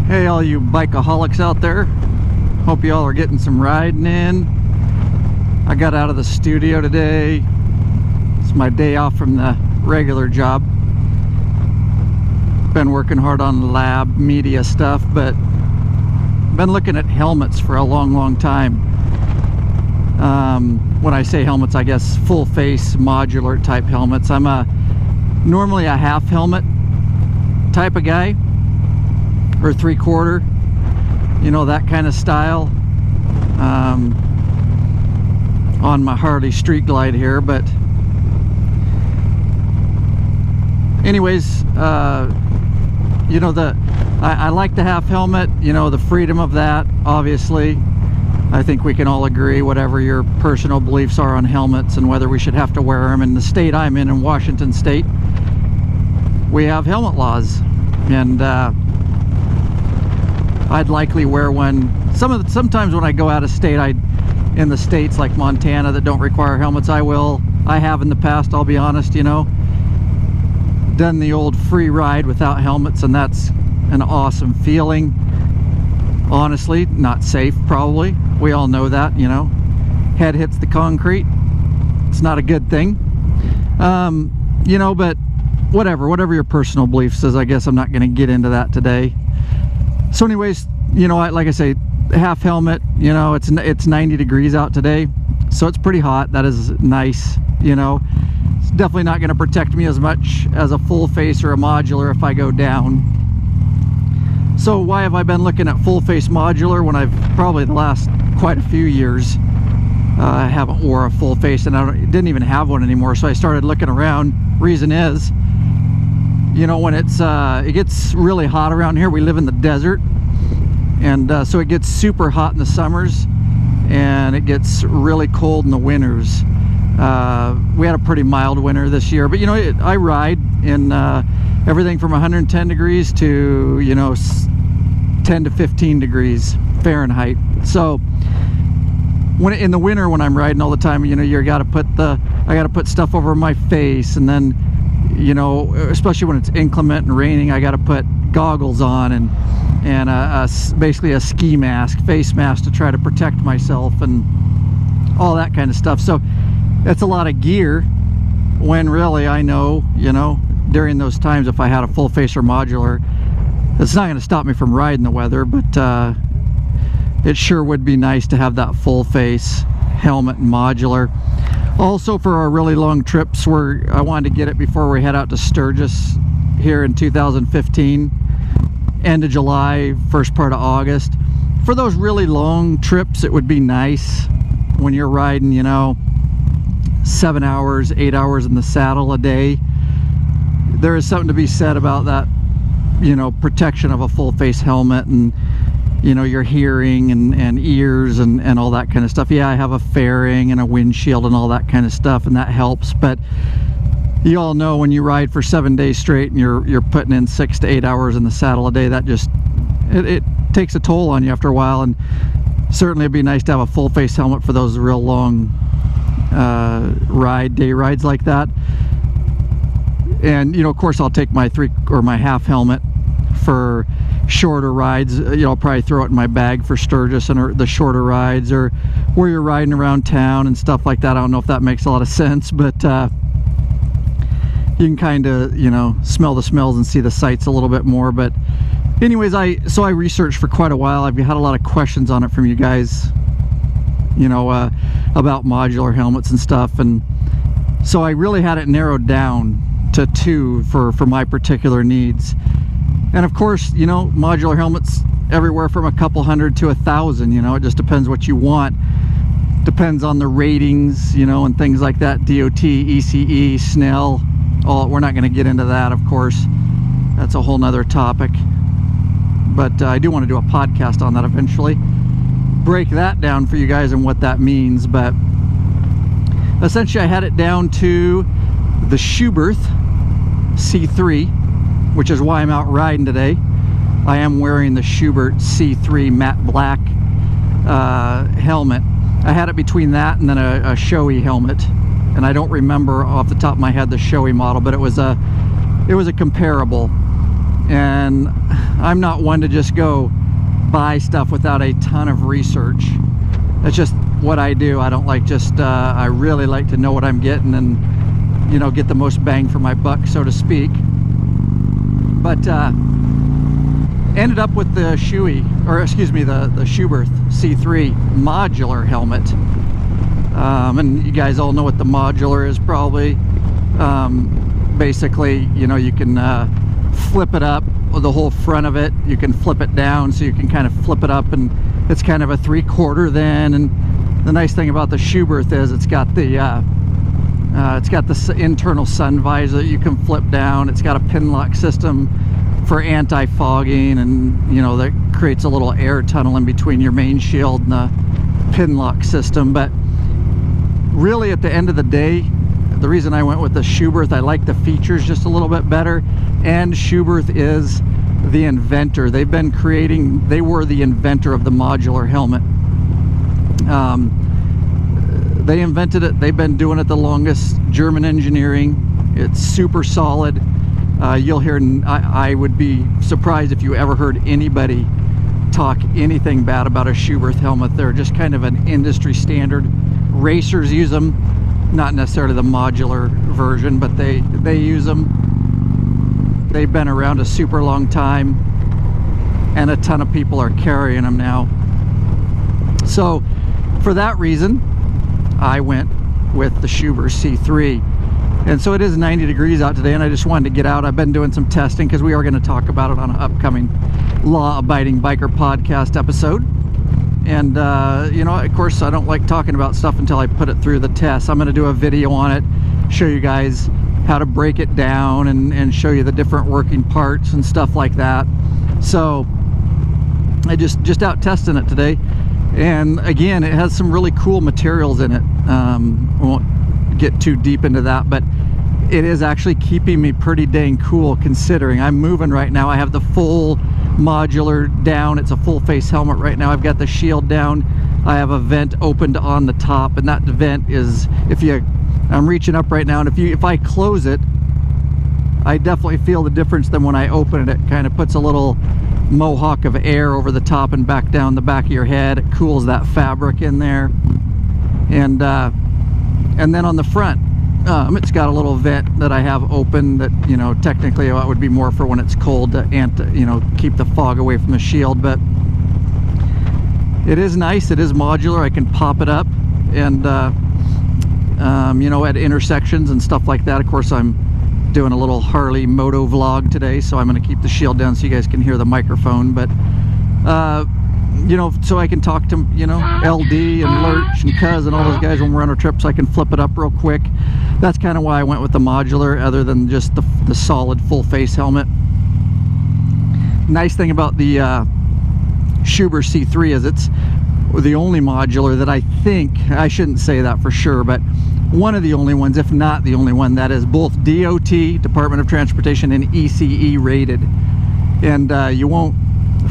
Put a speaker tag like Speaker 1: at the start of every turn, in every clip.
Speaker 1: Hey, all you bikeaholics out there. Hope you all are getting some riding in. I got out of the studio today. It's my day off from the regular job. Been working hard on lab media stuff, but been looking at helmets for a long time. When I say helmets, I guess full face modular type helmets. I'm normally a half helmet type of guy, or 3/4, you know, that kind of style, on my Harley Street Glide here. But anyways, you know, I like the half helmet, you know, the freedom of that. Obviously, I think we can all agree, whatever your personal beliefs are on helmets and whether we should have to wear them. In the state I'm in Washington State, we have helmet laws, and I'd likely wear one. Sometimes when I go out of state, in the states like Montana that don't require helmets, I have in the past, I'll be honest, you know, done the old free ride without helmets, and that's an awesome feeling. Honestly, not safe probably. We all know that, you know. Head hits the concrete. It's not a good thing. You know, but whatever your personal beliefs is, I guess I'm not going to get into that today. So anyways, you know, like I say, half helmet, you know, it's 90 degrees out today, so it's pretty hot. That is nice, you know. It's definitely not going to protect me as much as a full face or a modular if I go down. So why have I been looking at full face modular when I've probably the last quite a few years I haven't wore a full face, and I didn't even have one anymore, so I started looking around. Reason is, you know, when it gets really hot around here. We live in the desert, and so it gets super hot in the summers and it gets really cold in the winters. We had a pretty mild winter this year, but you know, I ride in everything from 110 degrees to, you know, 10 to 15 degrees Fahrenheit. So in the winter, when I'm riding all the time, you know, I got to put stuff over my face, and then, you know, especially when it's inclement and raining, I got to put goggles on and basically a ski mask, face mask, to try to protect myself and all that kind of stuff. So that's a lot of gear, when really I know, you know, during those times, if I had a full face or modular, it's not going to stop me from riding the weather, but it sure would be nice to have that full face helmet and modular. Also, for our really long trips, I wanted to get it before we head out to Sturgis here in 2015, end of July, first part of August. For those really long trips, it would be nice when you're riding, you know, 7 hours, 8 hours in the saddle a day. There is something to be said about that, you know, protection of a full face helmet, and, you know, your hearing and ears and all that kind of stuff. Yeah, I have a fairing and a windshield and all that kind of stuff, and that helps. But you all know, when you ride for 7 days straight and you're putting in 6 to 8 hours in the saddle a day, that just it takes a toll on you after a while. And certainly it'd be nice to have a full face helmet for those real long day rides like that. And, you know, of course, I'll take my half helmet for shorter rides. You know, I'll probably throw it in my bag for Sturgis and the shorter rides, or where you're riding around town and stuff like that. I don't know if that makes a lot of sense, but you can kind of, you know, smell the smells and see the sights a little bit more. But anyways, so I researched for quite a while. I've had a lot of questions on it from you guys, you know, about modular helmets and stuff, and so I really had it narrowed down to 2 for my particular needs. And of course, you know, modular helmets everywhere from a couple hundred to 1,000. You know, it just depends what you want. Depends on the ratings, you know, and things like that. DOT, ECE, Snell. We're not going to get into that, of course. That's a whole nother topic. But I do want to do a podcast on that eventually. Break that down for you guys and what that means. But essentially, I had it down to the Schuberth C3, which is why I'm out riding today. I am wearing the Schuberth C3 matte black helmet. I had it between that and then a Shoei helmet, and I don't remember off the top of my head the Shoei model, but it was a comparable. and I'm not one to just go buy stuff without a ton of research. That's just what I do. I don't like just I really like to know what I'm getting and, you know, get the most bang for my buck, so to speak. But ended up with the the Schuberth C3 Modular Helmet. And you guys all know what the modular is probably. Basically, you know, you can flip it up, the whole front of it. You can flip it down, so you can kind of flip it up, and it's kind of a 3/4 then. And the nice thing about the Schuberth is it's got the internal sun visor that you can flip down. It's got a pin lock system for anti-fogging, and you know, that creates a little air tunnel in between your main shield and the pin lock system. But really, at the end of the day, the reason I went with the Schuberth, I like the features just a little bit better, and Schuberth is the inventor. They were the inventor of the modular helmet. They invented it. They've been doing it the longest. German engineering. It's super solid. You'll hear, I would be surprised if you ever heard anybody talk anything bad about a Schuberth helmet. They're just kind of an industry standard. Racers use them, not necessarily the modular version, but they use them. They've been around a super long time, and a ton of people are carrying them now. So for that reason, I went with the Schuberth C3. And so it is 90 degrees out today, and I just wanted to get out. I've been doing some testing because we are going to talk about it on an upcoming law-abiding biker podcast episode. And you know, of course, I don't like talking about stuff until I put it through the test. I'm going to do a video on it, show you guys how to break it down, and show you the different working parts and stuff like that. So I just out testing it today, and again, it has some really cool materials in it. I won't get too deep into that, but it is actually keeping me pretty dang cool, considering I'm moving right now. I have the full modular down. It's a full face helmet right now. I've got the shield down. I have a vent opened on the top, and that vent is, I'm reaching up right now, and if I close it, I definitely feel the difference than when I open it. It kind of puts a little mohawk of air over the top and back down the back of your head. It cools that fabric in there. And then on the front, it's got a little vent that I have open that, you know, technically it would be more for when it's cold to, you know, keep the fog away from the shield. But it is nice. It is modular. I can pop it up, and you know, at intersections and stuff like that. Of course, I'm doing a little Harley Moto vlog today, so I'm going to keep the shield down so you guys can hear the microphone. But you know, so I can talk to, you know, LD and Lurch and Cuz and all those guys when we're on our trip, so I can flip it up real quick. That's kind of why I went with the modular, other than just the solid full face helmet. Nice thing about the Schuberth C3 is it's the only modular that I think, I shouldn't say that for sure, but one of the only ones, if not the only one, that is both DOT, Department of Transportation, and ECE rated. And you won't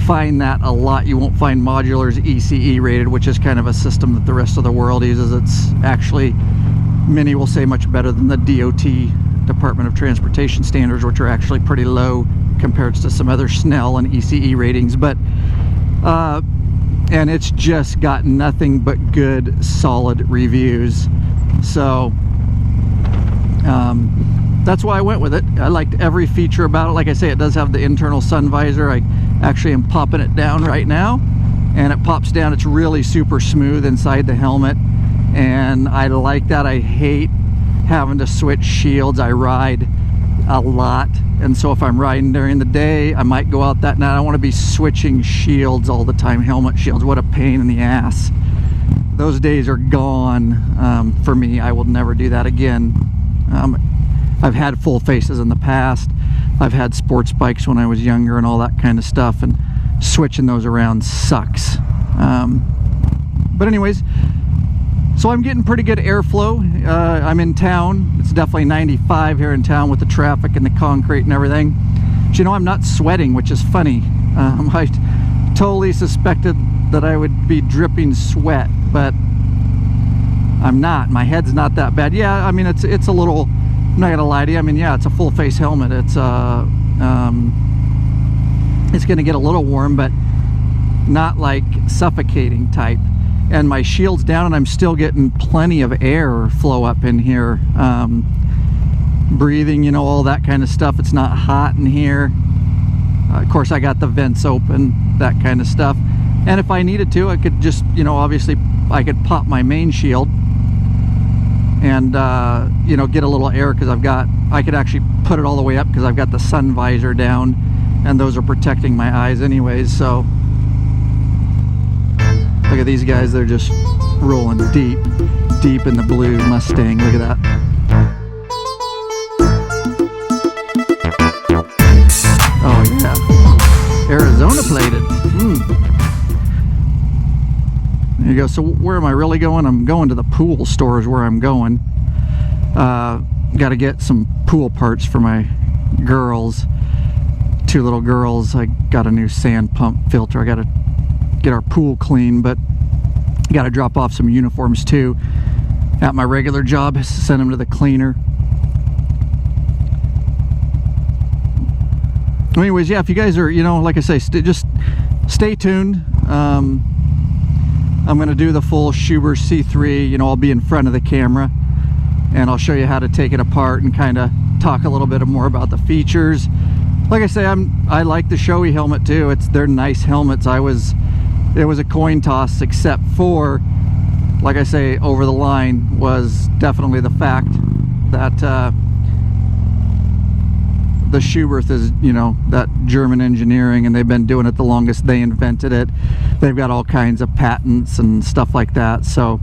Speaker 1: find that a lot. You won't find modulars ECE rated, which is kind of a system that the rest of the world uses. It's actually, many will say, much better than the DOT, Department of Transportation standards, which are actually pretty low compared to some other Snell and ECE ratings. But and it's just got nothing but good, solid reviews. So that's why I went with it. I liked every feature about it. Like I say, it does have the internal sun visor. I actually am popping it down right now, and it pops down. It's really super smooth inside the helmet, and I like that. I hate having to switch shields. I ride a lot, and so if I'm riding during the day, I might go out that night. I don't want to be switching shields all the time, helmet shields. What a pain in the ass. Those days are gone for me. I will never do that again. I've had full faces in the past. I've had sports bikes when I was younger and all that kind of stuff, and switching those around sucks. But anyways, so I'm getting pretty good airflow. I'm in town. It's definitely 95 here in town with the traffic and the concrete and everything. But you know, I'm not sweating, which is funny. I totally suspected that I would be dripping sweat, but I'm not. My head's not that bad. Yeah, I mean, it's a little, I'm not gonna lie to you. I mean, yeah, it's a full face helmet. It's it's going to get a little warm, but not like suffocating type. And my shield's down and I'm still getting plenty of air flow up in here. Breathing, you know, all that kind of stuff. It's not hot in here. Of course, I got the vents open, that kind of stuff. And if I needed to, I could just, you know, obviously I could pop my main shield and, you know, get a little air, because I could actually put it all the way up because I've got the sun visor down, and those are protecting my eyes anyways. So look at these guys, they're just rolling deep in the blue Mustang. Look at that. Oh yeah, Arizona plated. There you go. So where am I really going? I'm going to the pool stores where I'm going. Got to get some pool parts for my girls. 2 little girls. I got a new sand pump filter. I got to get our pool clean, but got to drop off some uniforms too. At my regular job, send them to the cleaner. Anyways, yeah, if you guys are, you know, like I say, just stay tuned. I'm going to do the full Schuberth C3. You know, I'll be in front of the camera, and I'll show you how to take it apart and kind of talk a little bit more about the features. Like I say, I like the Shoei helmet too. They're nice helmets. It was a coin toss, except for, like I say, over the line was definitely the fact that the Schuberth is, you know, that German engineering, and they've been doing it the longest. They invented it. They've got all kinds of patents and stuff like that. So,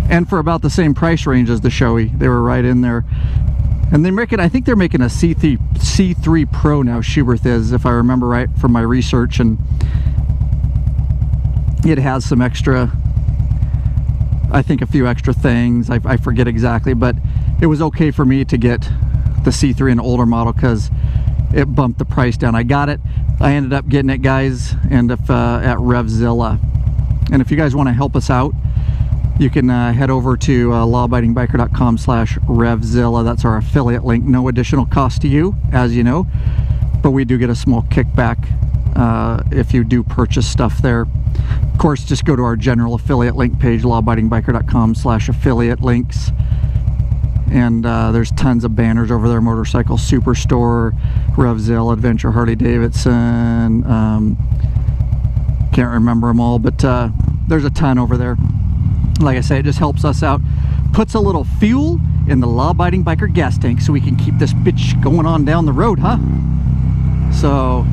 Speaker 1: and for about the same price range as the Shoei, they were right in there. And they're making, I think they're making a C3 Pro now, Schuberth is, if I remember right from my research, and it has some extra, I think a few extra things. I forget exactly, but it was okay for me to get the C3 an older model because it bumped the price down. I got it. I ended up getting it, guys, and if at Revzilla. And if you guys want to help us out, you can head over to lawabidingbiker.com/Revzilla. That's our affiliate link. No additional cost to you, as you know, but we do get a small kickback if you do purchase stuff there. Of course, just go to our general affiliate link page, lawabidingbiker.com/affiliate links. And there's tons of banners over there. Motorcycle Superstore, Revzilla, Adventure Harley Davidson. Can't remember them all, but there's a ton over there. Like I say, it just helps us out. Puts a little fuel in the law-abiding biker gas tank so we can keep this bitch going on down the road, huh? So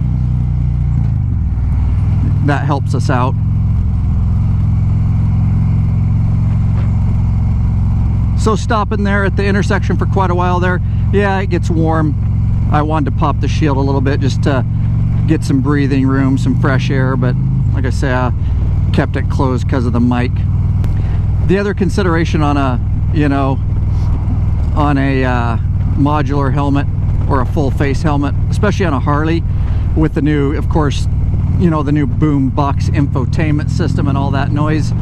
Speaker 1: that helps us out. So stopping there at the intersection for quite a while there. Yeah, it gets warm. I wanted to pop the shield a little bit just to get some breathing room, some fresh air, but like I say, I kept it closed because of the mic. The other consideration on a, you know, on a modular helmet or a full face helmet, especially on a Harley with the new, of course, you know, the new boom box infotainment system and all that noise.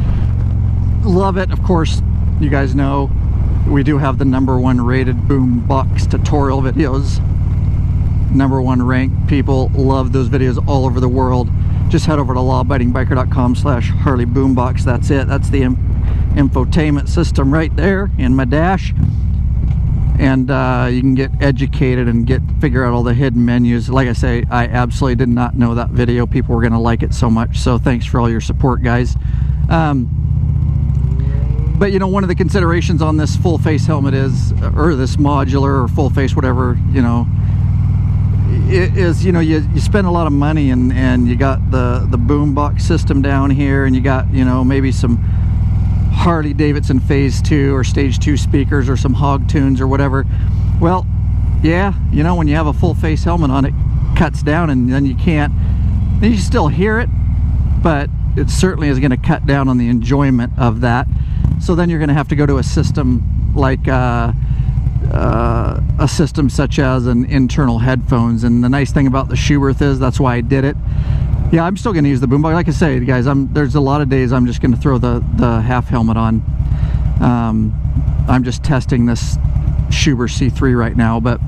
Speaker 1: Love it. Of course, you guys know we do have the #1 rated boom box tutorial videos. #1 ranked. People love those videos all over the world. Just head over to lawabidingbiker.com/Harley boombox. That's it. That's the infotainment system right there in my dash, and you can get educated and figure out all the hidden menus. Like I say, I absolutely did not know that video people were going to like it so much, so thanks for all your support, guys. But you know, one of the considerations on this full face helmet is, or this modular or full face, whatever, you know, it is, you know, you spend a lot of money, and you got the boombox system down here, and you got, you know, maybe some Harley Davidson Phase 2 or Stage 2 speakers or some hog tunes or whatever. Well, yeah, you know, when you have a full face helmet on, it cuts down, and then you can't, then you still hear it, but it certainly is going to cut down on the enjoyment of that. So then you're going to have to go to a system like a system such as an internal headphones. And the nice thing about the Schuberth is that's why I did it. Yeah, I'm still going to use the boombox. Like I say, guys, there's a lot of days I'm just going to throw the half helmet on. I'm just testing this Schuberth C3 right now, but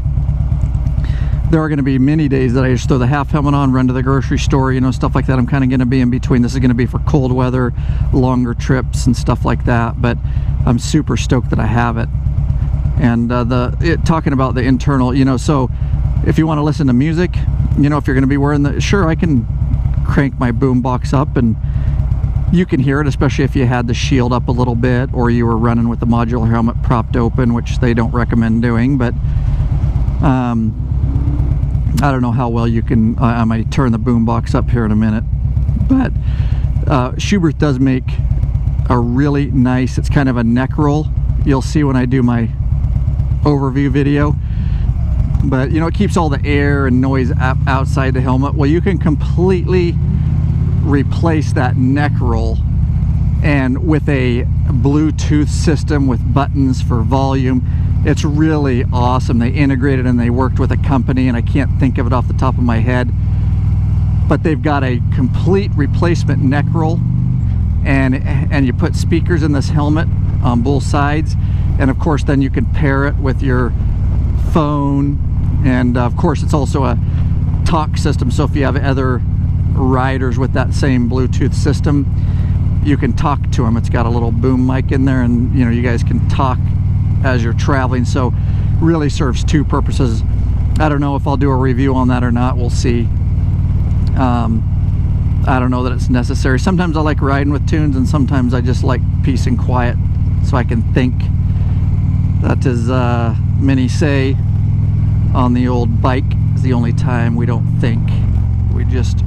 Speaker 1: there are going to be many days that I just throw the half helmet on, run to the grocery store, you know, stuff like that. I'm kind of going to be in between. This is going to be for cold weather, longer trips and stuff like that, but I'm super stoked that I have it. And talking about the internal, you know, so if you want to listen to music, you know, if you're going to be wearing the, sure, I can crank my boom box up and you can hear it, especially if you had the shield up a little bit or you were running with the modular helmet propped open, which they don't recommend doing. But I don't know how well you can, I might turn the boom box up here in a minute. But Schuberth does make a really nice, it's kind of a neck roll. You'll see when I do my overview video. But you know, it keeps all the air and noise outside the helmet. Well, you can completely replace that neck roll, and with a Bluetooth system with buttons for volume, it's really awesome. They integrated and they worked with a company, and I can't think of it off the top of my head, but they've got a complete replacement neck roll, and you put speakers in this helmet on both sides, and of course then you can pair it with your phone, and of course it's also a talk system, so if you have other riders with that same Bluetooth system, you can talk to them. It's got a little boom mic in there, and you know, you guys can talk as you're traveling, so really serves two purposes. I don't know if I'll do a review on that or not, we'll see. I don't know that it's necessary. Sometimes I like riding with tunes, and sometimes I just like peace and quiet so I can think. That is, many say on the old bike, is the only time we don't think, we just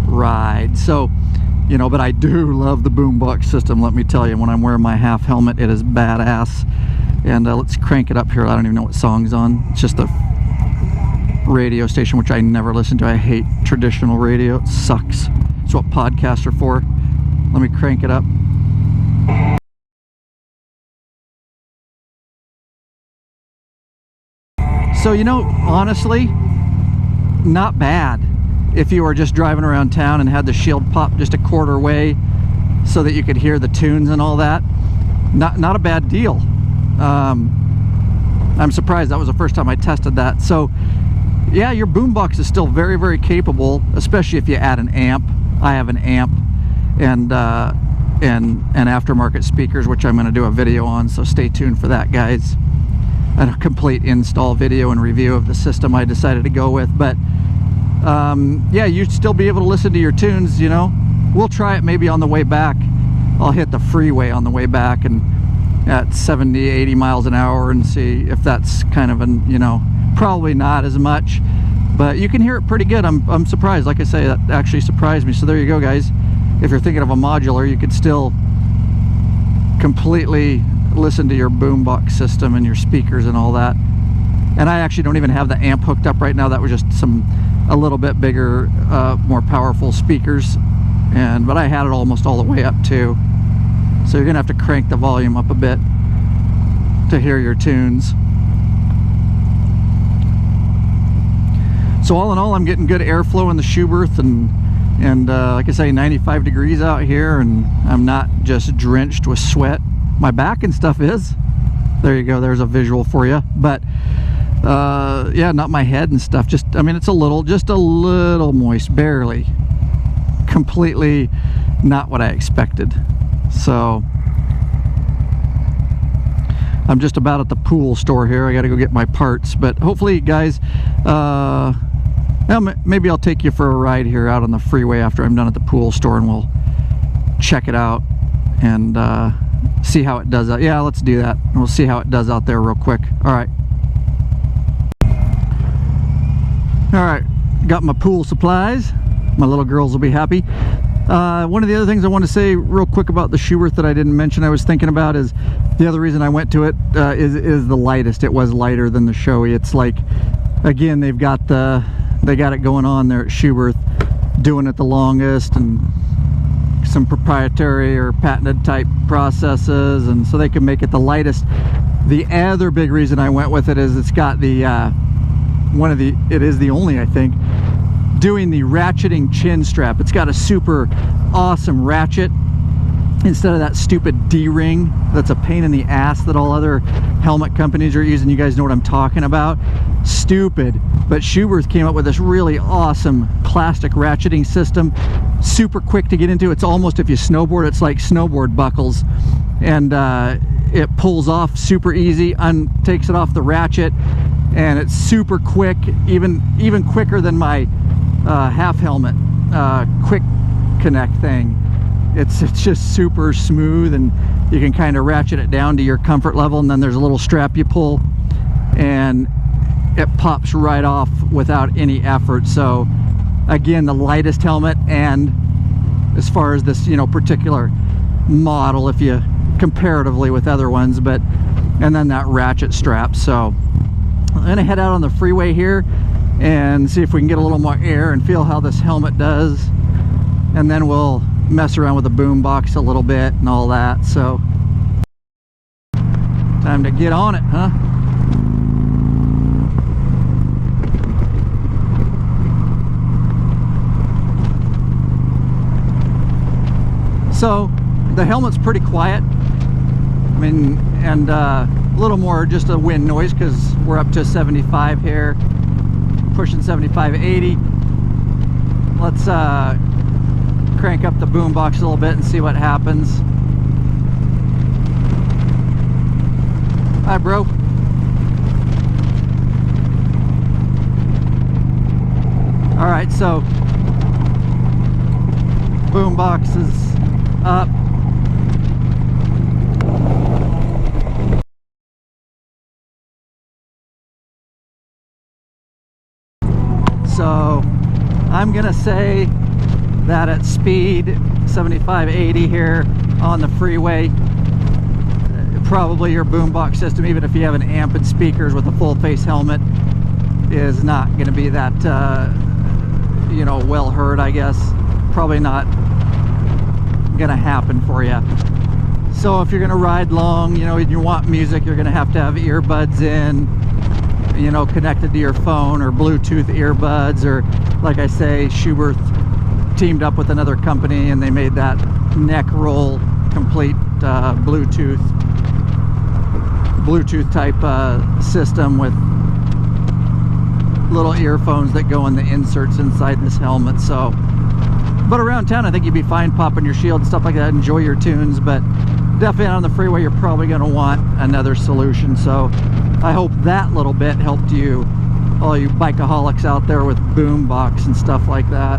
Speaker 1: ride. So, you know, but I do love the boombox system, let me tell you. When I'm wearing my half helmet, it is badass. And let's crank it up here. I don't even know what song's on. It's just the radio station, which I never listen to. I hate traditional radio, it sucks. It's what podcasts are for. Let me crank it up. So, you know, honestly, not bad. If you were just driving around town and had the shield pop just a quarter way so that you could hear the tunes and all that, not a bad deal. I'm surprised. That was the first time I tested that. So yeah, your boombox is still very, very capable, especially if you add an amp. I have an amp and aftermarket speakers, which I'm going to do a video on, so stay tuned for that, guys. And a complete install video and review of the system I decided to go with. But yeah, you'd still be able to listen to your tunes, you know. We'll try it maybe on the way back. I'll hit the freeway on the way back and at 70, 80 miles an hour and see if that's kind of an, you know, probably not as much, but you can hear it pretty good. I'm surprised. Like I say, that actually surprised me. So there you go, guys. If you're thinking of a modular, you could still completely listen to your boombox system and your speakers and all that. And I actually don't even have the amp hooked up right now. That was just a little bit bigger, more powerful speakers, but I had it almost all the way up too. So you're gonna have to crank the volume up a bit to hear your tunes. So all in all, I'm getting good airflow in the Schuberth, and like I say, 95 degrees out here, and I'm not just drenched with sweat. My back and stuff is. There you go, there's a visual for you. But yeah, not my head and stuff. Just, I mean, it's just a little moist, barely. Completely not what I expected. So I'm just about at the pool store here. I got to go get my parts, but hopefully, guys, maybe I'll take you for a ride here out on the freeway after I'm done at the pool store, and we'll check it out and see how it does out. Yeah, let's do that. We'll see how it does out there real quick. All right. All right, got my pool supplies. My little girls will be happy. One of the other things I want to say real quick about the Schuberth that I didn't mention I was thinking about is the other reason I went to it is the lightest. It was lighter than the Shoei. It's like, again, they got it going on there at Schuberth, doing it the longest, and some proprietary or patented type processes, and so they can make it the lightest. The other big reason I went with it is it's got the it is the only, I think, doing the ratcheting chin strap. It's got a super awesome ratchet instead of that stupid D-ring that's a pain in the ass that all other helmet companies are using. You guys know what I'm talking about. Stupid But Schuberth came up with this really awesome plastic ratcheting system, super quick to get into. It's almost, if you snowboard, it's like snowboard buckles, and it pulls off super easy, takes it off the ratchet, and it's super quick, even quicker than my half helmet quick connect thing. It's just super smooth, and you can kind of ratchet it down to your comfort level, and then there's a little strap you pull and it pops right off without any effort. So again, the lightest helmet, and as far as this, you know, particular model, if you comparatively with other ones, but and then that ratchet strap. So I'm gonna head out on the freeway here and see if we can get a little more air and feel how this helmet does, and then we'll mess around with the boom box a little bit and all that. So time to get on it, huh? So the helmet's pretty quiet. I mean, and a little more just a wind noise because we're up to 75 here, pushing 75, 80. Let's crank up the boom box a little bit and see what happens. Hi, bro. All right, so boom box is up. So I'm gonna say that at speed 75, 80 here on the freeway, probably your boombox system, even if you have an amp and speakers with a full face helmet, is not going to be that you know, well heard, I guess. Probably not gonna happen for you. So if you're gonna ride long, you know, and you want music, you're gonna have earbuds in, you know, connected to your phone, or Bluetooth earbuds, or like I say, Schuberth teamed up with another company and they made that neck roll complete Bluetooth type system with little earphones that go in the inserts inside this helmet. So but around town, I think you'd be fine popping your shield and stuff like that, enjoy your tunes, but definitely on the freeway, you're probably going to want another solution. So I hope that little bit helped you, all you bikaholics out there with boombox and stuff like that,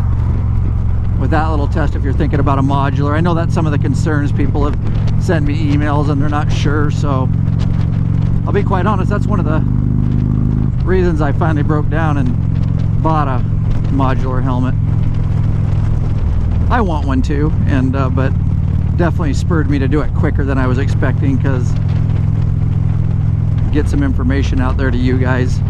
Speaker 1: with that little test if you're thinking about a modular. I know that's some of the concerns. People have sent me emails and they're not sure, so I'll be quite honest, that's one of the reasons I finally broke down and bought a modular helmet. I want one too, and but definitely spurred me to do it quicker than I was expecting, because get some information out there to you guys.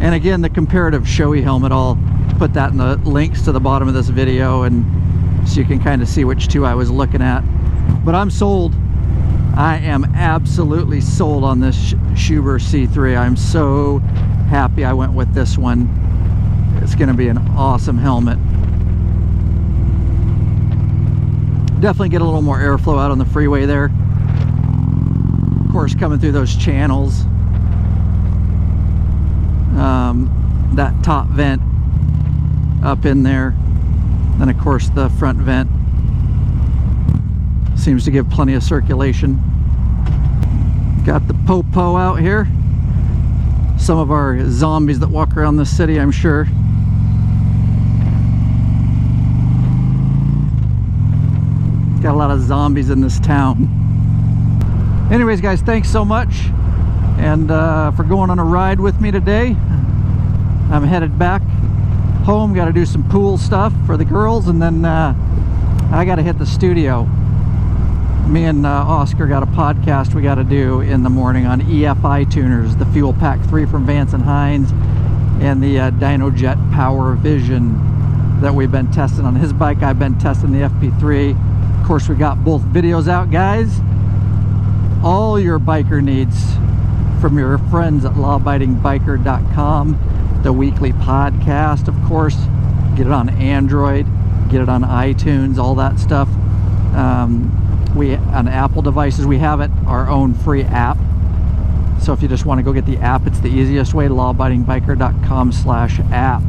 Speaker 1: And again, the comparative showy helmet, I'll put that in the links to the bottom of this video, and so you can kind of see which two I was looking at. But I'm sold. I am absolutely sold on this Schuberth C3. I'm so happy I went with this one. It's going to be an awesome helmet. Definitely get a little more airflow out on the freeway there. Of course, coming through those channels. That top vent up in there. Then of course the front vent seems to give plenty of circulation. Got the Popo out here. Some of our zombies that walk around the city, I'm sure. Got a lot of zombies in this town. Anyways, guys, thanks so much, and for going on a ride with me today. I'm headed back home. Got to do some pool stuff for the girls, and then I got to hit the studio. Me and Oscar got a podcast we got to do in the morning on EFI tuners, the Fuel Pack 3 from Vance and Hines, and the DynoJet Power Vision that we've been testing on his bike. I've been testing the FP3. Of course, we got both videos out, guys. All your biker needs from your friends at lawabidingbiker.com. The weekly podcast, of course. Get it on Android, get it on iTunes, all that stuff. On Apple devices, we have it, our own free app. So if you just want to go get the app, it's the easiest way, lawabidingbiker.com/app.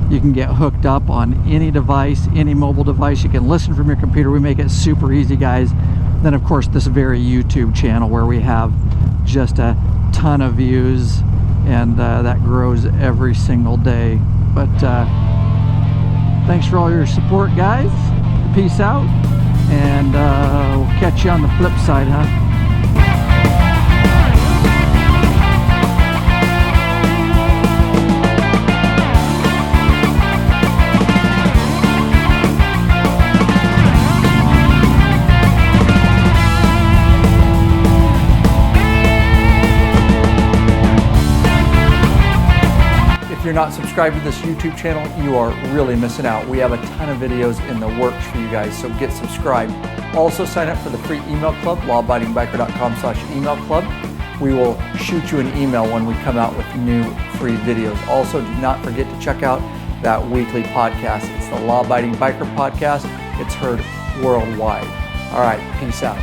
Speaker 1: You can get hooked up on any device, any mobile device. You can listen from your computer. We make it super easy, guys. Then, of course, this very YouTube channel where we have just a ton of views, and that grows every single day. But thanks for all your support, guys. Peace out, and we'll catch you on the flip side, huh? If you're not subscribed to this YouTube channel, you are really missing out. We have a ton of videos in the works for you guys, so get subscribed. Also sign up for the free email club, lawabidingbiker.com/email club. We will shoot you an email when we come out with new free videos. Also, do not forget to check out that weekly podcast. It's the Law Abiding Biker Podcast. It's heard worldwide. All right, peace out.